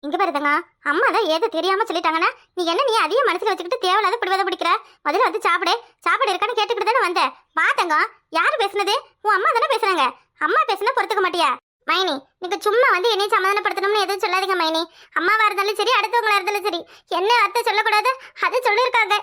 இங்க பாருதங்க, அம்மா தான் ஏதோ தெரியாம சொல்லிட்டாங்கன்னா நீ அதையும் மனசுல வச்சுக்கிட்டு தேவையில்லாத பிடிவாத பிடிக்கிற. முதல்ல வந்து சாப்பாடு இருக்கான்னு கேட்டுக்கிட்டு தானே வந்தேன். பாத்தங்க, யாரு பேசுனது? உன் அம்மா தானே பேசுறாங்க. அம்மா பேசுனா பொறுத்துக்க மாட்டியா? மைனி, நீங்க சும்மா வந்து என்னையும் சமாதானப்படுத்தணும்னு எதுவும் சொல்லாதீங்க மைனி. அம்மாவா இருந்தாலும் சரி, அடுத்தவங்களா இருந்தாலும் சரி, என்ன அத்தை சொல்லக்கூடாது அதை சொல்லியிருக்காங்க.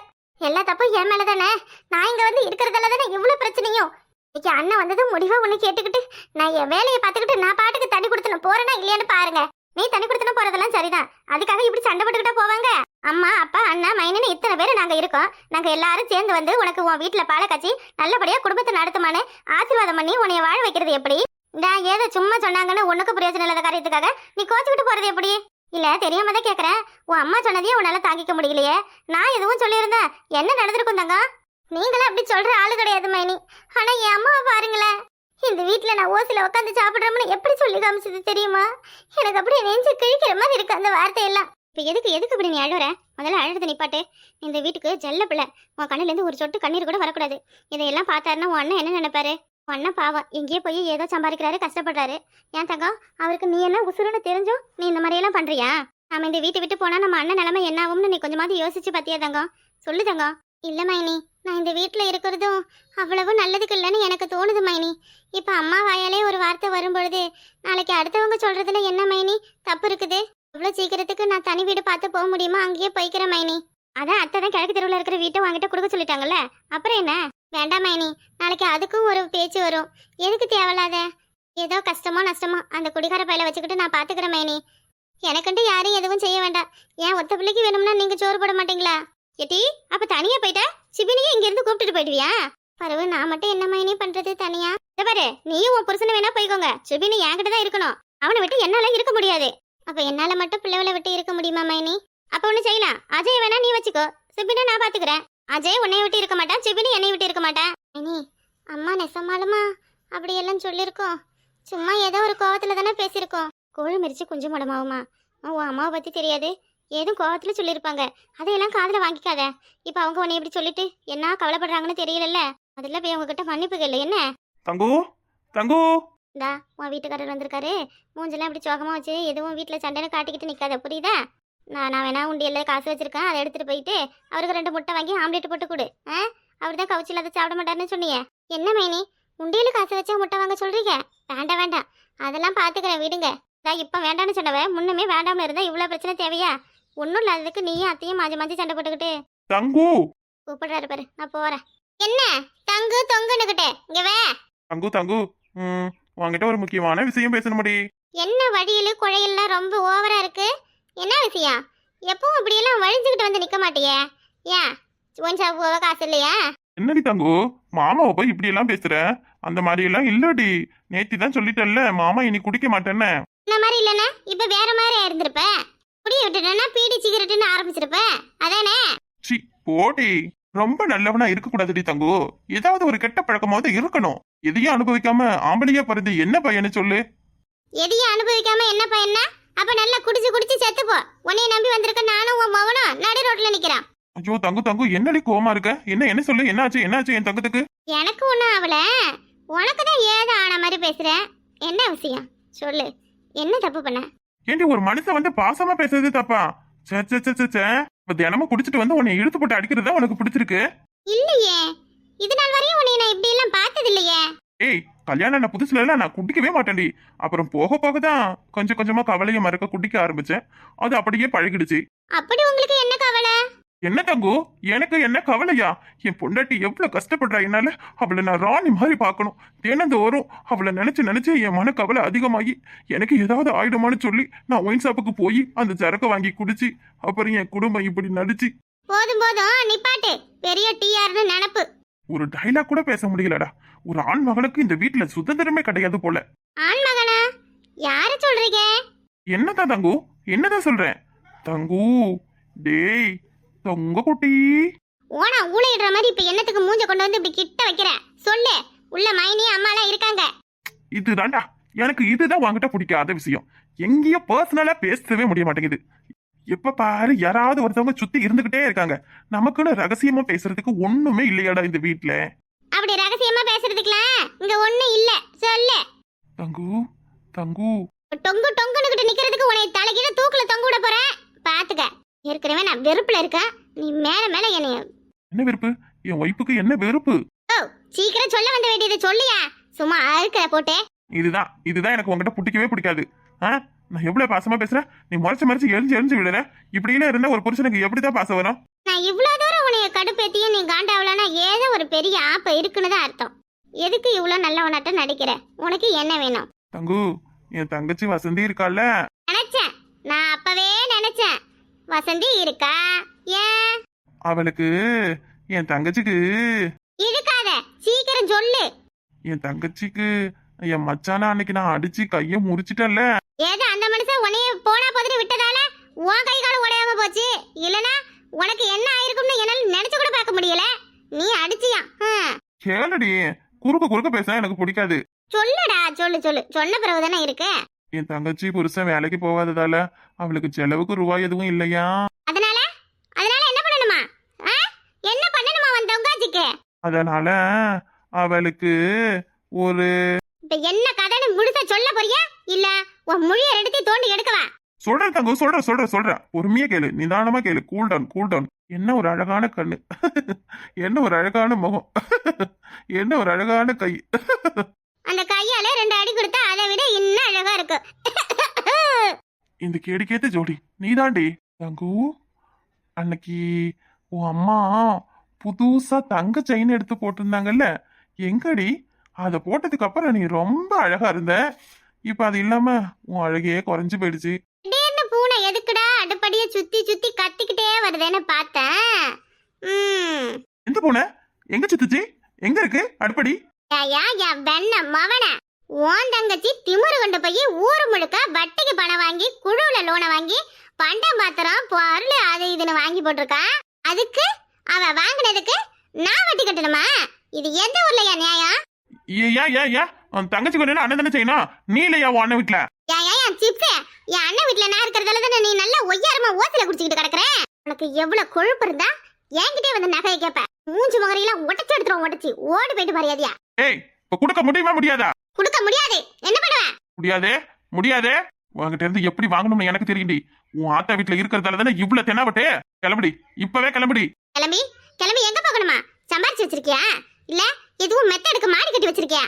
எல்லா தப்பும் என் மேலதானே. நான் இங்க வந்து இருக்கிறதால தானே இவ்வளவு பிரச்சனையும். இன்னைக்கு அண்ணன் வந்ததும் முடிவா ஒண்ணு கேட்டுக்கிட்டு நான் என் வேலையை பார்த்துக்கிட்டு நான் பாட்டுக்கு தண்ணி கொடுத்தணும் போறேன்னா இல்லையான்னு பாருங்க. நீ தண்ணி கொடுத்தணும் போறதெல்லாம் சரிதான், அதுக்காக இப்படி சண்டை போட்டுக்கிட்டா போவாங்க? அம்மா அப்பா அண்ணா மைனன்னு இத்தனை பேர் நாங்க இருக்கோம். நாங்க எல்லாரும் சேர்ந்து வந்து உனக்கு உன் வீட்டுல பாலை காய்ச்சி நல்லபடியா குடும்பத்தை நடத்துமான்னு ஆசீர்வாதம் பண்ணி உன்னைய வாழ வைக்கிறது எப்படி? நான் ஏதோ சும்மா சொன்னாங்கன்னு உனக்கு பிரயோஜனம் இல்லாத காரியத்துக்காக நீ கோச்சுக்கிட்டு போறது எப்படி? இல்ல தெரியாம தான் கேக்குறேன். உன் அம்மா சொன்னதையே உன்னால தாங்கிக்க முடியலையே. நான் எதுவும் சொல்லியிருந்தேன் என்ன நடந்திருக்கும் தங்க? நீங்களும் அப்படி சொல்ற ஆளு கிடையாது மைனி. ஆனா என் அம்மாவை பாருங்களேன். இந்த வீட்டுல நான் ஓசில உட்காந்து சாப்பிடுறோம்னு எப்படி சொல்லி காமிச்சது தெரியுமா? எனக்கு அப்படியே நெஞ்சு கிழிக்கிற மாதிரி இருக்கு அந்த வார்த்தையெல்லாம். இப்ப எதுக்கு இப்படி நீ அழுற? முதல்ல அழுறது நிப்பாட்டு. இந்த வீட்டுக்கு ஜல்ல பிள்ளை. உன் கண்ணுல இருந்து ஒரு சொட்டு கண்ணீர் கூட வரக்கூடாது. இதையெல்லாம் பார்த்தாருன்னா உன் அண்ணன் என்ன நினைப்பாரு? உன் அண்ணன் பாவம் எங்கேயே போய் ஏதோ சம்பாதிக்கிறாரு, கஷ்டப்படுறாரு. ஏன் தங்கம், அவருக்கு நீ என்ன உசுருன்னு தெரிஞ்சும் நீ இந்த மாதிரியெல்லாம் பண்றியா? நம்ம இந்த வீட்டை விட்டு போனா நம்ம அண்ணன் நிலைமை என்ன ஆகும்னு நீ கொஞ்சமாவது யோசிச்சு பாத்தியா தங்கம்? சொல்லு தங்கம். இல்ல மைனி, நான் இந்த வீட்டுல இருக்கிறதும் அவ்வளவு நல்லதுக்கு இல்லைன்னு எனக்கு தோணுது மைனி. இப்ப அம்மா வாயாலே ஒரு வார்த்தை வரும்பொழுது நாளைக்கு அடுத்தவங்க சொல்றதுல என்ன மைனி தப்பு இருக்குது? அவ்வளவு சீக்கிரத்துக்கு நான் தனி வீடு பார்த்து போக முடியுமா? அங்கேயே போய்க்கிறேன் மைனி. அதான் அத்தை தான் கிழக்கு தெருவில் இருக்கிற வீட்டை வாங்கிட்ட கொடுக்க சொல்லிட்டாங்கல்ல, அப்புறம் என்ன? வேண்டாம் மைனி, நாளைக்கு அதுக்கும் ஒரு பேச்சு வரும். எதுக்கு தேவையில்லாத? ஏதோ கஷ்டமோ நஷ்டமோ அந்த குடிகார பையில வச்சுக்கிட்டு நான் பாத்துக்கிறேன் மைனி. எனக்குன்ட்டு யாரும் எதுவும் செய்ய வேண்டாம். ஏன் ஒத்த பிள்ளைக்கு வேணும்னா நீங்க சோறு போட மாட்டீங்களா? ஏட்டி, அப்ப தனியா போயிட்டா சிபினியே இங்க இருந்து கூப்பிட்டுட்டு போயிடுவியா? பரவு, நான் மட்டும் என்ன மைனி பண்றது தனியா? பாரு, நீயும் உன் புருஷனை வேணா போய்க்கோங்க. சிபினி என்கிட்ட தான் இருக்கணும். அவனை விட்டு என்னால இருக்க முடியாது. அப்ப என்னால மட்டும் பிள்ளைகளை விட்டு இருக்க முடியுமா மைனி? அப்ப ஒண்ணு செய்யலாம், அஜய் வேணா நீ வச்சுக்கோ, சிபினை நான் பாத்துக்கிறேன். அஜய் உன்னைய விட்டு இருக்க மாட்டான், சிபினி என்னை விட்டு இருக்க மாட்டான். மைனி, அம்மா நெசமாலுமா அப்படியெல்லாம் சொல்லியிருக்கோம். சும்மா ஏதோ ஒரு கோவத்துல தானே பேசியிருக்கோம். கோழி மிரிச்சு குஞ்சு முடமாவுமா? உன் அம்மாவை பத்தி தெரியாது, ஏதும் கோவத்துல சொல்லியிருப்பாங்க. அதையெல்லாம் காதுல வாங்கிக்காத. இப்ப அவங்க உன்னை இப்படி சொல்லிட்டு என்ன கவலைப்படுறாங்கன்னு தெரியலல்ல, அதுல போய் அவங்க கிட்ட மன்னிப்பு கேளு. என்ன தங்கு தங்கு, இந்தா உன் வீட்டுக்காரர் வந்திருக்காரு. மூஞ்செல்லாம் இப்படி சோகமா வச்சு எதுவும் வீட்டுல சண்டைன்னு காட்டிக்கிட்டு நிக்காத, புரியுதா? நான் வேணா உண்டியல்ல காசு வச்சிருக்கேன், அதை எடுத்துட்டு போயிட்டு அவருக்கு 2 முட்டை வாங்கி ஆம்லேட் போட்டு கொடு. அவர் தான் கவுச்சி இல்லாத சாப்பிட மாட்டாருன்னு சொன்னீங்க. என்ன மைனி, உண்டியல காசு வச்சா முட்டை வாங்க சொல்றீங்க? வேண்டாம் வேண்டாம், அதெல்லாம் பாத்துக்கிறேன் விடுங்க. இப்ப வேண்டாம்னு சொன்னவ முன்னுமே வேண்டாம்னு இருந்தா இவ்வளவு பிரச்சனை தேவையா? ஒன்னும் இல்லாததுக்கு நீயும் அத்தையும் மாஞ்சி மாஞ்சி சண்டை போட்டுக்கிட்டு. தங்கு கூப்பிடுறாரு பாரு, நான் போறேன். என்ன தங்கு தொங்குன்னுகிட்டே இங்க வே. தங்கு தங்கு, உன்கிட்ட ஒரு முக்கியமான விஷயம் பேசணுமடி. என்ன வழியில குழையெல்லாம் ரொம்ப ஓவரா இருக்கு? என்ன விஷயம்? எப்பவும் இப்படி எல்லாம் வழிஞ்சுக்கிட்டு வந்து நிக்க மாட்டியே? ஏன் கொஞ்சம் காசு இல்லையா? என்னடி தங்கு, மாமாவை போய் இப்படி எல்லாம் பேசுற? அந்த மாதிரி எல்லாம் இல்லடி. நேத்தி தான் சொல்லிட்டல்ல மாமா இனி குடிக்க மாட்டேன்னு. இந்த மாதிரி இல்லன்னா இப்ப வேற மாதிரி இருந்திருப்ப. குடி விட்டுட்டேன்னா பீடி சிகரெட்டுன்னு ஆரம்பிச்சிருப்ப, அதானே? சி போடி, ரொம்ப நல்லவனா இருக்க கூடாதுடி தங்கு. ஏதாவது ஒரு கெட்ட பழக்கமாவது இருக்கணும். எதையும் அனுபவிக்காம ஆம்பளையா பிறந்து என்ன பையன்னு சொல்லு. எதையும் அனுபவிக்காம என்ன பையனா? அப்ப நல்லா குடிச்சு குடிச்சு செத்து போ. உன்னைய நம்பி வந்திருக்க நானும் உன் மகனும் நடு ரோட்ல நிக்கிறான். ஐயோ தங்கு தங்கு, என்னடி கோவமா இருக்க? என்ன சொல்லு, என்னாச்சு என் தங்கத்துக்கு? எனக்கு ஒண்ணும் அவள, உனக்குதான் ஏதோ ஆன மாதிரி பேசுற. என்ன விஷயம் சொல்லு, என்ன தப்பு பண்ண? ஏண்டி ஒரு மனுஷன் வந்து பாசமா பேசுறது தப்பா? சே சே சே சே சே. இப்ப தினமும் குடிச்சிட்டு வந்து உன்னை இழுத்து போட்டு அடிக்கிறதா உனக்கு பிடிச்சிருக்கு? இல்லையே, இது நாள் வரையும் உன்னை நான் இப்படி எல்லாம் பார்த்தது இல்லையே. ஏய், கல்யாணம் நான் புதுசுல எல்லாம் நான் குடிக்கவே மாட்டேன்டி. அப்புறம் போக போக தான் கொஞ்சம் கொஞ்சமா கவலையை மறக்க குடிக்க ஆரம்பிச்சேன். அது அப்படியே பழகிடுச்சு. அப்படி உங்களுக்கு என்ன கவலை? என்ன தங்கு, எனக்கு என்ன கவலையா? என் பொண்டாட்டி எவ்வளவு கஷ்டப்படுறா, என்னால அவளை நான் ராணி மாதிரி பார்க்கணும். தினந்தோறும் அவளை நினைச்சு என் மன கவலை அதிகமாகி எனக்கு ஏதாவது ஆயிடுமான்னு சொல்லி நான் ஒயின் ஷாப்புக்கு போய் அந்த சரக்கை வாங்கி குடிச்சு அப்புறம் என் குடும்பம் இப்படி நடிச்சு. போதும் போதும் நிப்பாட்டு, பெரிய டிஆர்னு நினப்பு. ஒரு டைலாக் கூட பேச முடியலடா. ஒரு ஆண் மகனுக்கு இந்த வீட்டுல சுதந்திரமே கிடையாது போல. ஆண் மகனா? யார சொல்றீங்க? என்னதான் தங்கு, என்னதான் சொல்றேன் தங்கு? டேய் தொங்க குட்டி, ஓனா ஊளையிடுற மாதிரி இப்ப என்னத்துக்கு மூஞ்ச கொண்டு வந்து இப்படி கிட்ட வைக்கிற? சொல்லு, உள்ள மைனி அம்மாலாம் இருக்காங்க. இதுதான்டா எனக்கு, இதுதான் உன்கிட்ட பிடிக்காத விஷயம். எங்கேயோ பர்சனலா பேசவே முடிய மாட்டேங்குது. எப்ப பாரு யாராவது ஒருத்தவங்க சுத்தி இருந்துகிட்டே இருக்காங்க. நமக்குன்னு ரகசியமா பேசுறதுக்கு ஒண்ணுமே இல்லையாடா இந்த வீட்டுல? அப்படி ரகசியமா பேசுறதுக்குலாம் இங்க ஒண்ணு இல்ல, சொல்லு. தங்கு தங்கு, டொங்கு டொங்குன்னு நிக்கிறதுக்கு உன்னை தலைகீழ தூக்குல தொங்க ஏற்கனவே நான் வெறுப்புல இருக்கேன், நீ மேல மேல என்னைய. என்ன வெறுப்பு? என் ஒய்ஃபுக்கு என்ன வெறுப்பு? ஓ, சீக்கிரம் சொல்ல வந்த வேண்டியது சொல்லியா, சும்மா அழுக்கிற போட்டே. இதுதான் எனக்கு உங்ககிட்ட பிடிக்கவே பிடிக்காது. நான் எவ்வளவு பாசமா பேசுறேன், நீ மறைச்சு எரிஞ்சு விடுற. இப்படிலாம் இருந்தா ஒரு புருஷனுக்கு எப்படிதான் பாசம் வரும்? நான் இவ்வளவு தூரம் உன்னைய கடுப்பேத்தியும் நீ காண்டாவலன்னா ஏதோ ஒரு பெரிய ஆப்ப இருக்குன்னு தான் அர்த்தம். எதுக்கு இவ்வளவு நல்லவனாட்ட நடிக்கிற? உனக்கு என்ன வேணும்? தங்கு, என் தங்கச்சி வசந்தி இருக்கால, நினைச்சேன், நான் அப்பவே நினைச்சேன். வசந்தி இருக்கா? ஏன்? அவளுக்கு என் தங்கச்சிக்கு இருக்காத, சீக்கிரம் சொல்லு. என் தங்கச்சிக்கு என் மச்சானா அன்னைக்கு நான் அடிச்சு கைய முறிச்சிட்டேன்ல. ஏதோ அந்த மனுஷன் உன்னைய போனா போதுன்னு விட்டதால உன் கை காலம் உடையாம போச்சு. இல்லனா உனக்கு என்ன ஆயிருக்கும்னு என்னால நினைச்சு கூட பார்க்க முடியல. நீ அடிச்சியா? கேளடி, குறுக்க பேச எனக்கு பிடிக்காது. சொல்லுடா, சொல்லு சொல்லு. சொன்ன பிறகுதானே இருக்கு. என் தங்கச்சி புருஷன் வேலைக்கு போகாததால அவளுக்கு செலவுக்கு ரூபாய் எதுவும் இல்லையா. அதனால அதனால என்ன பண்ணணுமா? என்ன பண்ணணுமா உன் தொங்காச்சிக்கு? அதனால அவளுக்கு ஒரு இப்ப என்ன கதைன்னு முழுசா சொல்ல போறியா இல்ல உன் மொழியை எடுத்து தோண்டி எடுக்கவா? சொல்றேன் தங்கு, சொல்றேன். பொறுமையா கேளு, நிதானமா கேளு. Cool down. என்ன ஒரு அழகான கண்ணு, என்ன ஒரு அழகான முகம், என்ன ஒரு அழகான கை. அந்த கையால 2 அடி கொடுத்தா அதை விட இன்னும் அழகா இருக்கு. இந்த கேடிக்கேத்த ஜோடி நீதாண்டி. தங்கு, அன்னைக்கு உன் அம்மா புதுசா தங்க செயின் எடுத்து போட்டிருந்தாங்கல்ல, எங்கடி? அதை போட்டதுக்கு அப்புறம் நீ ரொம்ப அழகா இருந்த. இப்ப அது இல்லாம உன் அழகையே குறைஞ்சு போயிடுச்சு. திடீர்னு பூனை எதுக்குடா அடுப்படிய சுத்தி சுத்தி கத்திக்கிட்டே வருதுன்னு பார்த்தேன். எந்த பூனை? எங்க சுத்துச்சு? எங்க இருக்கு அடுப்படி? என் வெண்ண மவன, உன் தங்கச்சி திமுரு கொண்டு போய் ஊரு முழுக்க வட்டிக்கு பணம் வாங்கி குழுவுல லோனை வாங்கி பண்டம் பாத்திரம் பொருள் அது இதுன்னு வாங்கி போட்டிருக்கா. அதுக்கு அவ வாங்கினதுக்கு நான் வட்டி கட்டணுமா? இது எந்த ஊர்லயா நியாயம்? உன் தங்கச்சி கொண்டு அண்ணன் தானே செய்யணும், நீ இல்லையா உன் அண்ணன் வீட்டுல? என் சிப்ஸ், என் அண்ணன் வீட்டுல நான் இருக்கிறதால தானே நீ நல்லா ஒய்யாரமா ஓசில குடிச்சுக்கிட்டு கிடக்குற. உனக்கு எவ்வளவு கொழுப்பு இருந்தா என்கிட்டே வந்து நகையை கேப்ப. மூஞ்சி முகரையெல்லாம் உடச்சு எடுத்துரும், உடச்சி ஓடி போயிட்டு மரியாதையா. ஏய், இப்ப கொடுக்க முடியுமா முடியாதா? கொடுக்க முடியாது. என்ன பண்ணுவ? முடியாதே. உன்கிட்ட இருந்து எப்படி வாங்கணும்னு எனக்கு தெரியும்டி. உன் ஆத்தா வீட்டுல இருக்கிறதால தானே இவ்வளவு தென்னாவட்டே. கிளம்புடி, இப்பவே கிளம்புடி. கிளம்பி எங்க போகணுமா? சம்பாரிச்சு வச்சிருக்கியா இல்ல எதுவும் மெத்த எடுக்க மாடி கட்டி வச்சிருக்கியா?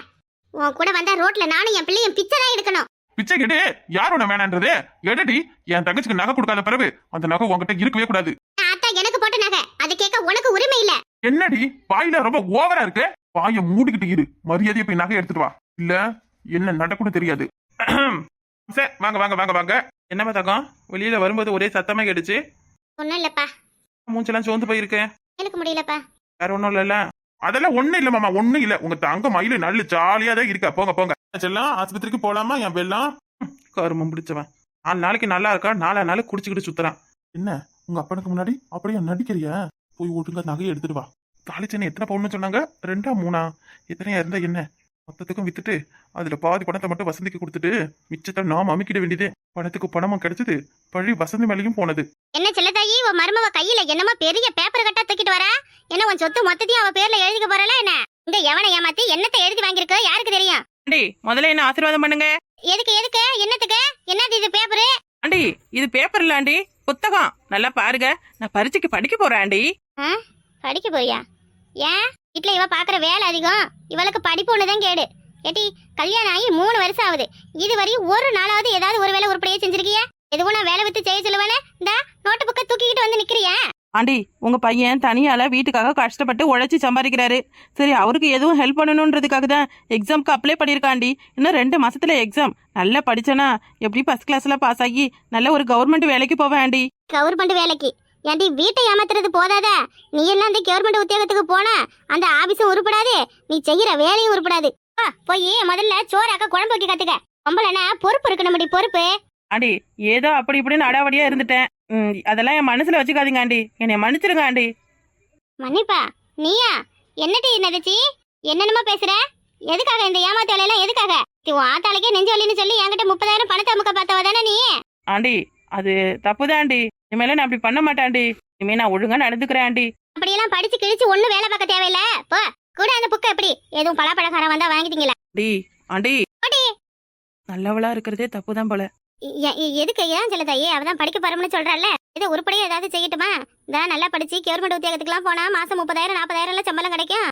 உன் கூட வந்தா ரோட்ல நானும் என் பிள்ளையும் பிச்சை தான் எடுக்கணும். பிச்சை கேட்டு யார் உன்ன வேணான்றது? எடுடி. என் தங்கச்சிக்கு நகை கொடுக்காத பிறகு அந்த நகை உன்கிட்ட இருக்கவே கூடாது. ஆத்தா எனக்கு போட்ட நகை, அது கேட்க உனக்கு உரிமை இல்ல. என்னடி வாயில ரொம்ப ஓவரா இருக்கு? வாயை மூடிக்கிட்டு இரு, மரியாதையை போய் நகை எடுத்துட்டு வா. இல்ல என்ன நடக்கும்னு தெரியாது. வாங்க. என்னமா தகம், வெளியில வரும்போது ஒரே சத்தமா கேட்டுச்சு. ஒண்ணும் இல்லப்பா. மூஞ்செல்லாம் சோர்ந்து போயிருக்கேன். எனக்கு முடியலப்பா. வேற ஒண்ணும் இல்ல. அதெல்லாம் ஒண்ணும் இல்ல மாமா, ஒண்ணும் இல்ல. உங்க தங்க மயில நல்ல ஜாலியா தான் இருக்கா. போங்க செல்லாம், ஆஸ்பத்திரிக்கு போலாமா? என் பெல்லாம் கருமம் பிடிச்சவன் 4 நாளைக்கு நல்லா இருக்கா, 4 நாள் குடிச்சுக்கிட்டு சுத்துறான். என்ன உங்க அப்பனுக்கு முன்னாடி அப்படியே நடிக்கிறியா? போய் ஒழுங்கா நகையை எடுத்துட்டு வா. தாலிச்சனை எத்தனை பவுன்னு சொன்னாங்க? 2 3 எத்தனையா இருந்தா என்ன? மொத்தத்துக்கும் வித்துட்டு அதுல பாதி பணத்தை மட்டும் வசந்திக்கு கொடுத்துட்டு மிச்சத்தை நாம அமைக்கிட வேண்டியது. பணத்துக்கு பணமும் கிடைச்சது, பழி வசந்தி மேலையும் போனது. என்ன செல்லதாயி, உன் மருமவ கையில என்னமோ பெரிய பேப்பர் கட்டா தூக்கிட்டு வரா? என்ன உன் சொத்து மொத்தத்தையும் அவ பேர்ல எழுதிக்க போறல என்ன? இந்த எவனை ஏமாத்தி என்னத்தை எழுதி வாங்கிருக்க யாருக்கு தெரியும்? ஆண்டி, முதல்ல என்ன ஆசீர்வாதம் பண்ணுங்க. எதுக்கு என்னத்துக்கு? என்னது இது பேப்பரு? ஆண்டி, இது பேப்பர் இல்ல ஆண்டி, புத்தகம். நல்லா பாருங்க, நான் பரீட்சைக்கு படிக்க போறேன் ஆண்டி. படிக்க போறியா? ஏன் வீட்டுல இவ பாக்குற வேலை அதிகம், இவளுக்கு படிப்பு ஒண்ணுதான் கேடு. ஏட்டி, கல்யாணம் ஆகி 3 வருஷம் ஆகுது, இதுவரையும் ஒரு நாளாவது ஏதாவது ஒரு வேலை உருப்படியே செஞ்சிருக்கியா? எதுவும் நான் வேலை வித்து செய்ய சொல்லுவேன்னு இந்த நோட்டு புக்கை தூக்கிக்கிட்டு வந்து நிக்கிறியா? ஆண்டி, உங்க பையன் தனியால வீட்டுக்காக கஷ்டப்பட்டு உழைச்சி சம்பாதிக்கிறாரு. சரி, அவருக்கு எதுவும் ஹெல்ப் பண்ணணும்ன்றதுக்காக தான் எக்ஸாம்க்கு அப்ளை பண்ணிருக்காண்டி. இன்னும் 2 மாசத்துல எக்ஸாம். நல்லா படிச்சனா எப்படி ஃபர்ஸ்ட் கிளாஸ்ல பாஸ் ஆகி நல்ல ஒரு கவர்மெண்ட் வேலைக்கு போவேன் ஆண்டி. கவர்மெண்ட் வேலைக்கு? ஏன்டி வீட்டை ஏமாத்துறது போதாத, நீ எல்லாம் அந்த கவர்மெண்ட் உத்தியோகத்துக்கு போன அந்த ஆபீஸும் உருப்படாது, நீ செய்யற வேலையும் உருப்படாது. போய் முதல்ல சோறாக்க குழம்பு வைக்க கத்துக்க. பொம்பளைனா பொறுப்பு இருக்கணும், பொறுப்பு. ஆண்டி, ஏதோ அப்படி இப்படின்னு அடாவடியா இருந்துட்டேன். அதெல்லாம் என் மனசுல வச்சுக்காதீங்க ஆண்டி, என்னை மன்னிச்சிருங்க ஆண்டி. மன்னிப்பா? நீயா? என்னடி நதிச்சி, என்னென்னமா பேசுற? எதுக்காக இந்த ஏமாத்து வேலையெல்லாம் எதுக்காக? உன் ஆத்தாளுக்கே நெஞ்சு வலின்னு சொல்லி என்கிட்ட 30,000 பணத்தை அமுக்க பார்த்தவ தானே நீ? ஆண்டி, அது தப்புதான் ஆண்டி. இனிமேல நான் அப்படி பண்ண மாட்டேன் ஆண்டி. இனிமே நான் ஒழுங்கா நடந்துக்கிறேன் ஆண்டி. அப்படியெல்லாம் படிச்சு கிழிச்சு ஒண்ணும் வேலை பார்க்க தேவையில்ல. போ கூட அந்த புக்கை எப்படி எதுவும் பலாப்பழக்காரன் வந்தா வாங்கிட்டீங்களா? ஆண்டி, நல்லவளா இருக்கிறதே தப்புதான் போல. எதுக்கு ஏன் செல்லதாயே அவதான் படிக்க போறோம்னு சொல்றால இதை உருப்படியா ஏதாவது செய்யட்டுமா தான் நல்லா படிச்சு கவர்மெண்ட் உத்தியோகத்துக்குலாம் போனா மாசம் 30,000 40,000 எல்லாம் சம்பளம் கிடைக்கும்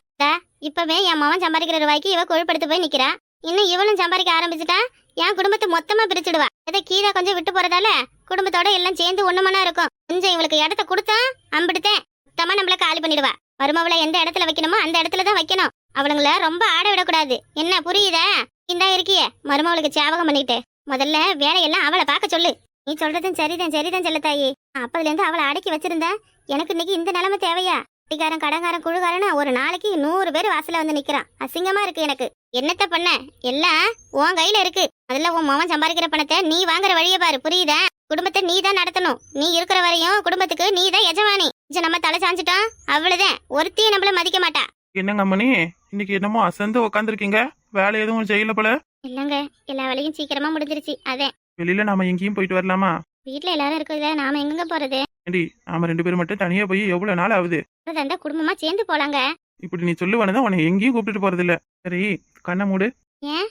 இப்பவே என் மகன் சம்பாதிக்கிற ரூபாய்க்கு இவ கொழுப்படுத்து போய் நிக்கிறா இன்னும் இவளும் சம்பாதிக்க ஆரம்பிச்சுட்டா என் குடும்பத்தை மொத்தமா பிரிச்சுடுவா இதை கீதா கொஞ்சம் விட்டு போறதால குடும்பத்தோட எல்லாம் சேர்ந்து ஒண்ணுமனா இருக்கும் கொஞ்சம் இவளுக்கு இடத்த கொடுத்தா அம்பிடுத்தேன் மொத்தமா நம்மள காலி பண்ணிடுவா மருமவளை எந்த இடத்துல வைக்கணுமோ அந்த இடத்துல தான் வைக்கணும் அவளுங்கள ரொம்ப ஆட விடக்கூடாது என்ன புரியுதா இந்தா இருக்கியே மருமவளுக்கு ஞாபகம் பண்ணிட்டு முதல்ல வேலையெல்லாம் அவளை பார்க்க சொல்லு நீ சொல்றதும் சரிதான் செல்லத்தாயி அப்பதுல இருந்து அவளை அடக்கி வச்சிருந்தா எனக்கு இன்னைக்கு இந்த நிலைமை தேவையா குட்டிக்காரன் கடங்காரன் குழுகாரன்னு ஒரு நாளைக்கு 100 பேர் வாசல்ல வந்து நிக்கிறான் அசிங்கமா இருக்கு எனக்கு என்னத்த பண்ண எல்லாம் உன் கையில இருக்கு அதுல உன் மகன் சம்பாதிக்கிற பணத்தை நீ வாங்குற வழியை பாரு புரியுதா குடும்பத்தை நீ தான் நடத்தணும் நீ இருக்கிற வரையும் குடும்பத்துக்கு நீ தான் எஜமானி நம்ம தலை சாஞ்சிட்டோம் அவ்வளவுதான் ஒருத்தையும் நம்மள மதிக்க மாட்டா என்னங்க அம்மனி இன்னைக்கு என்னமோ அசந்து உக்காந்துருக்கீங்க வேலை எதுவும் செய்யல போல இல்லங்க எல்லா வேலையும் சீக்கிரமா முடிஞ்சிருச்சு அதே வெளியில நாம எங்கேயும் போயிட்டு வரலாமா வீட்டுல எல்லாரும் இருக்குல்ல நாம எங்கெங்க போறது ஏண்டி நாம 2 பேரும் மட்டும் தனியா போய் எவ்வளவு நாள் ஆகுது அந்த குடும்பமா சேர்ந்து போலாங்க இப்படி நீ சொல்லுவானதான் உன்னை எங்கேயும் கூப்பிட்டுட்டு போறது இல்ல சரி கண்ணை மூடு ஏன்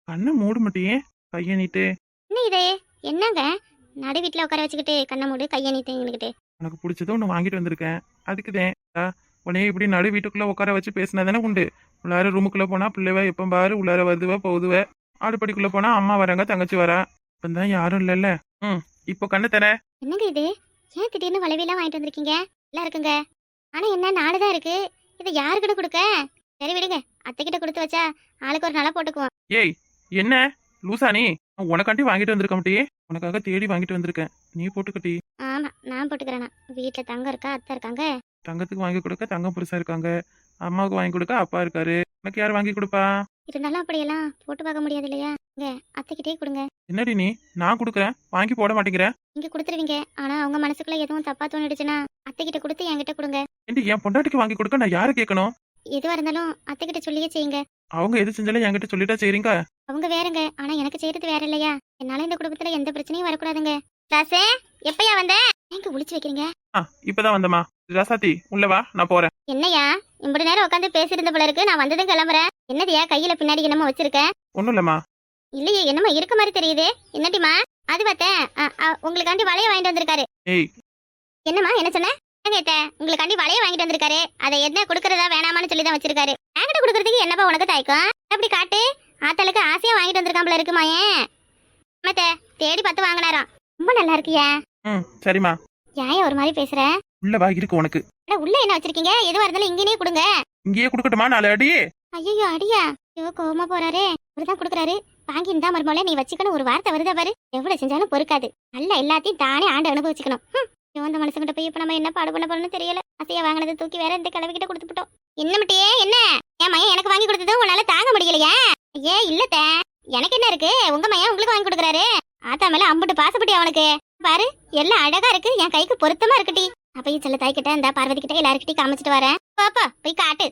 கண்ணை மூட மாட்டியே கைய நீட்டு என்ன இது என்னங்க நடு வீட்டுல உட்கார வச்சுக்கிட்டு கண்ணை மூடு கையை நீட்டுங்கிட்டு உனக்கு பிடிச்சதும் ஒன்று வாங்கிட்டு வந்திருக்கேன் அதுக்குதான் உன்னையே இப்படி நடு வீட்டுக்குள்ள உட்கார வச்சு பேசினதானே உண்டு உள்ளார ரூமுக்குள்ள போனா பிள்ளைவ எப்போ பாரு உள்ளார வருதுவ போகுதுவ ஆடுபடிக்குள்ள போனா அம்மா வராங்க தங்கச்சி வரா இப்பதான் யாரும் இல்லைல்ல இப்போ கண்ணை தர என்னங்க இது ஏன் திடீர்னு வளைவிலாம் வாங்கிட்டு வந்திருக்கீங்க நல்லா இருக்குங்க ஆனா என்ன நாடுதான் இருக்கு இதை யாருக்கிட்ட கொடுக்க சரி விடுங்க அத்தைக்கிட்ட கொடுத்து வச்சா ஆளுக்கு ஒரு நாளா போட்டுக்குவோம் ஏய் என்ன லூசா நீ உனக்காண்டி வாங்கிட்டு வந்திருக்க மாட்டியே உனக்காக தேடி வாங்கிட்டு வந்திருக்கேன் நீ போட்டுக்கட்டி ஆமா நான் போட்டுக்கிறேனா வீட்டுல தங்கம் இருக்கா அத்தை இருக்காங்க தங்கத்துக்கு வாங்கி கொடுக்க தங்கம் புருஷா இருக்காங்க அம்மாவுக்கு வாங்கி கொடுக்க அப்பா இருக்காரு உனக்கு யார் வாங்கி கொடுப்பா இருந்தாலும் அப்படியெல்லாம் போட்டு பார்க்க முடியாது இல்லையா இங்க அத்தைக்கிட்டே கொடுங்க என்னடி நீ நான் கொடுக்குறேன் வாங்கி போட மாட்டேங்கிறேன் நீங்க கொடுத்துருவீங்க ஆனா அவங்க மனசுக்குள்ள எதுவும் தப்பா தோணிடுச்சுன்னா அத்தைக்கிட்ட கொடுத்து என்கிட்ட கொடுங்க ஏண்டி என் பொண்டாட்டிக்கு வாங்கி கொடுக்க நான் யாரை கேட்கணும் எதுவா இருந்தாலும் அத்தைக்கிட்ட சொல்லியே செய்யுங்க அவங்க எது செஞ்சாலும் என்கிட்ட சொல்லிட்டா செய்றீங்க அவங்க வேறங்க ஆனா எனக்கு செய்யறது வேற இல்லையா என்னால இந்த குடும்பத்துல எந்த பிரச்சனையும் வரக்கூடாதுங்க ராசே எப்பயா வந்த எங்க ஒளிச்சு வைக்கிறீங்க இப்பதான் வந்தமா ரசாத்தி உள்ள வா நான் போறேன் என்னையா இம்படி நேரம் உட்காந்து பேசியிருந்த போல இருக்கு நான் வந்ததும் கிளம்புறேன் என்னதியா கையில பின்னாடி என்னமோ வச்சிருக்க ஒண்ணும் இல்லம்மா இல்லையே என்னமோ இருக்க மாதிரி தெரியுது என்னடிமா அது பார்த்தேன் உங்களுக்காண்டி வளைய வாங்கிட்டு வந்திருக்காரு ஏய் என்னம்மா என்ன சொன்ன கேட்ட உங்களுக்காண்டி வளைய வாங்கிட்டு வந்திருக்காரு அதை என்ன கொடுக்கறதா வேணாமான்னு சொல்லி தான் வச்சிருக்காரு என்கிட்ட கொடுக்கறதுக்கு என்னப்பா உனக்கு தாய்க்கும் அப்படி காட்டு ஆத்தாளுக்கு ஆசையா வாங்கிட்டு வந்திருக்கான் போல இருக்குமா ஏன் மத்த தேடி பார்த்து வாங்கினாராம் ரொம்ப நல்லா இருக்கியா சரிம்மா ஏன் ஒரு மாதிரி பேசுற உள்ள வா இருக்கு உனக்கு உள்ள என்ன வச்சிருக்கீங்க எதுவா இருந்தாலும் இங்கேயே கொடுங்க இங்கேயே கொடுக்கட்டுமா 4 அடி ஐயோ அடியா இவ கோவமா போறாரு இவருதான் கொடுக்குறாரு வாங்கி இந்த மருமோல நீ வச்சுக்கணும் ஒரு வார்த்தை வருதா பாரு எவ்வளவு செஞ்சாலும் பொறுக்காது நல்லா எல்லாத்தையும் தானே ஆண்டு அனுபவிச்சுக்கணும் இந்த மனுஷங்கிட்ட போய் இப்ப நம்ம என்ன பாடு பண்ண போறோம்னு தெரியல அத்தையா வாங்கினதை தூக்கி வேற இந்த கிளவிக்கிட்ட கொடுத்துட்டோம் என்ன மட்டியே என்ன என் மையன் எனக்கு வாங்கி கொடுத்தது உன்னால தாங்க முடியலையா ஏ இல்லத்த எனக்கு என்ன இருக்கு உங்க மையன் உங்களுக்கு வாங்கி கொடுக்குறாரு ஆத்தா மேல அம்புட்டு பாசப்பட்டி அவனுக்கு பாரு எல்லாம் அழகா இருக்கு என் கைக்கு பொருத்தமா இருக்குடி அப்பயும் செல்ல தாய்கிட்ட இந்த பார்வதி கிட்ட எல்லாருக்கிட்டையும் காமிச்சிட்டு வரேன் பாப்பா போய் காட்டு